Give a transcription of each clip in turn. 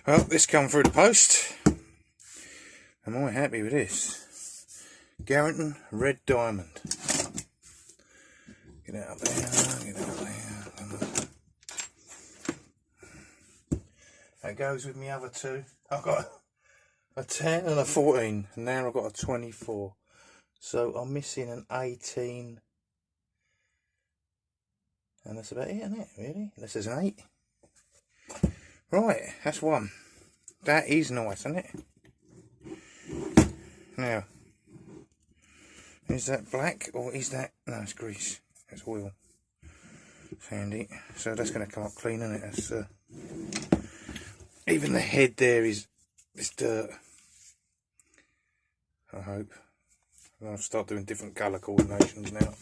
Well, this come through the post. I'm all happy with this. Garrington Red Diamond. Get out there, get out there. Come on. That goes with my other two. I've got a 10 and a 14, and now I've got a 24. So I'm missing an 18. And that's about it, isn't it, really? This is an 8. Right, that's one. That is nice, isn't it? Now, is that black or is that... No, it's grease. It's oil. It's handy. So that's going to come up clean, isn't it? That's, even the head there is dirt. I hope. I'll start doing different colour coordinations now.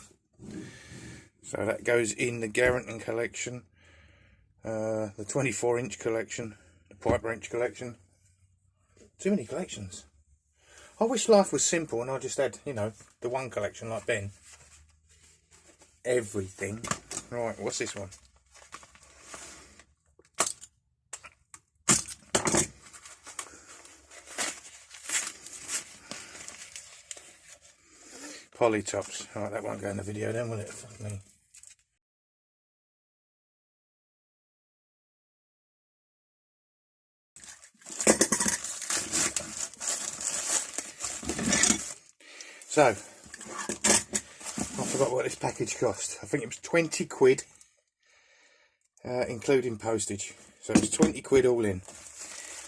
So that goes in the Garrington collection. The 24-inch collection, the Piper inch collection. Too many collections. I wish life was simple and I just had, you know, the one collection like Ben. Everything. Right, what's this one? Polytops. Right, that won't go in the video then, will it? Fuck me. So, I forgot what this package cost. I think it was 20 quid, including postage. So it was 20 quid all in.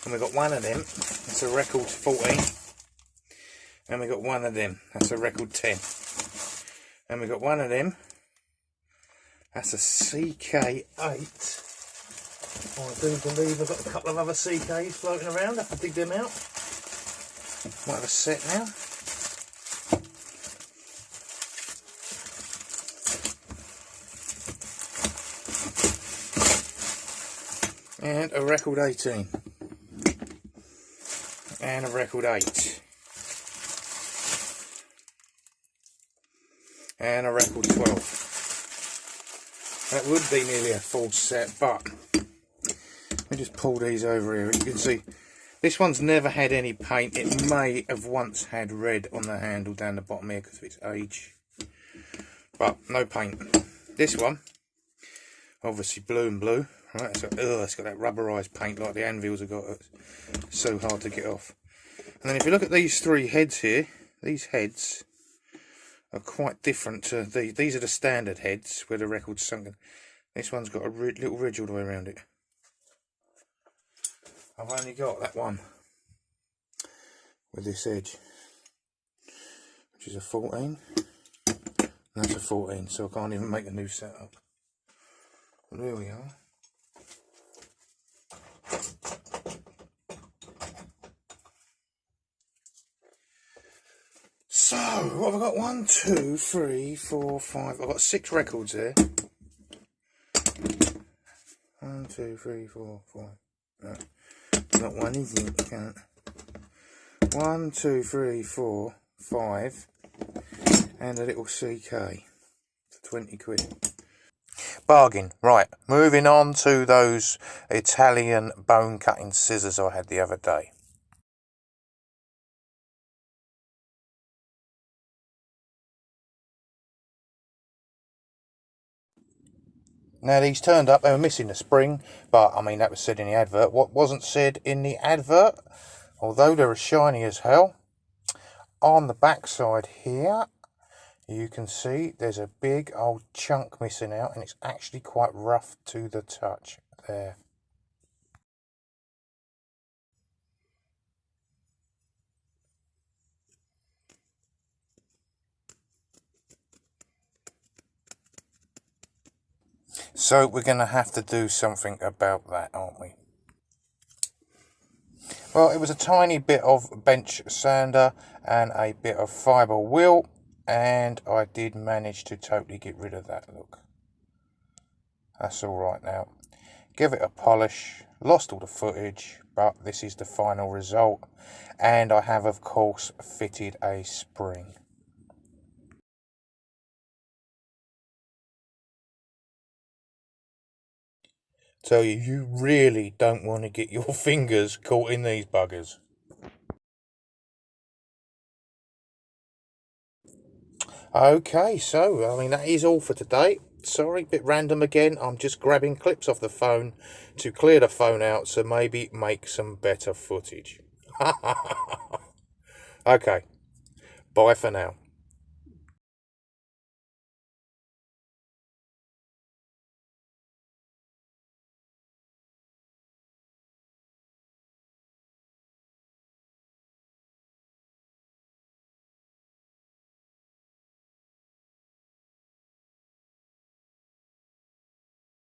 And we got one of them, that's a record 14. And we got one of them, that's a record 10. And we got one of them, that's a CK8. I do believe I've got a couple of other CKs floating around. I have to dig them out. Might have a set now. And a record 18. And a record 8. And a record 12. That would be nearly a full set, but let me just pull these over here. You can see this one's never had any paint. It may have once had red on the handle down the bottom here because of its age, but no paint. This one, obviously blue and blue. Right, so it's got that rubberized paint like the anvils have got. It's so hard to get off. And then if you look at these three heads here, these heads are quite different to these. These are the standard heads where the record's sunken. This one's got a little ridge all the way around it. I've only got that one with this edge, which is a 14. And that's a 14, so I can't even make a new setup. But there we are. So, what have I got? 1, 2, 3, 4, 5. I've got 6 records there. 1, 2, 3, 4, 5. No, not one, is it? You can't. 1, 2, 3, 4, 5. And a little CK. For 20 quid. Bargain. Right, moving on to those Italian bone cutting scissors I had the other day. Now these turned up, they were missing the spring, but I mean that was said in the advert. What wasn't said in the advert, although they're as shiny as hell, on the back side here, you can see there's a big old chunk missing out and it's actually quite rough to the touch there. So we're going to have to do something about that, aren't we? Well, it was a tiny bit of bench sander and a bit of fibre wheel, and I did manage to totally get rid of that look. That's all right now. Give it a polish, lost all the footage, but this is the final result. And I have, of course, fitted a spring. Tell you, you really don't want to get your fingers caught in these buggers. Okay, so, I mean, that is all for today. Sorry, bit random again. I'm just grabbing clips off the phone to clear the phone out, so maybe make some better footage. Okay, bye for now.